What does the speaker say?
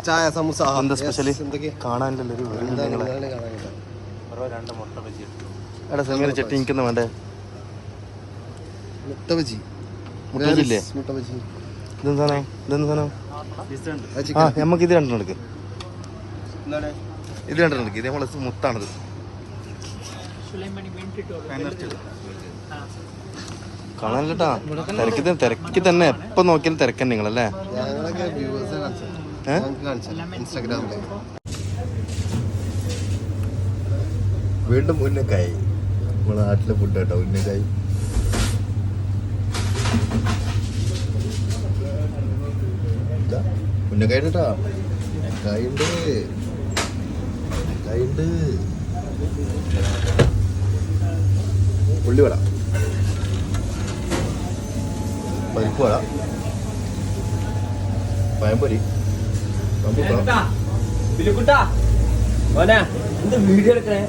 ചായ സമൂസ എന്താ സ്പെഷ്യല് കാണാനില്ലല്ലോ എടാ സമീര ചട്ടി എനിക്കൊന്നും വേണ്ടേ മുട്ട ബജി മുട്ടബജില്ലേ മുട്ട ബജി ഇതെന്താ സാധനം ആ നമുക്ക് ഇത് രണ്ടെണ്ണം എടുക്ക് ഇത് രണ്ടെണ്ണം എടുക്ക് ഇത് നമ്മളെ മുത്താണിത് കാണാനില്ലട്ടാ തിരക്കി തന്നെ എപ്പൊ നോക്കിയാലും തിരക്കന്നെ നിങ്ങളല്ലേ ഇൻസ്റ്റാഗ്രാമില് വീണ്ടും ഉന്നക്കായി നമ്മളെ നാട്ടിലെ ഫുഡ് കേട്ടോ ഉന്നക്കായി ഉന്നക്കായി കേട്ടാ കായുണ്ട് ഉള്ളിവട പരിപ്പ് വട പഴംപൊരി വീഡിയോ എടുക്കണേ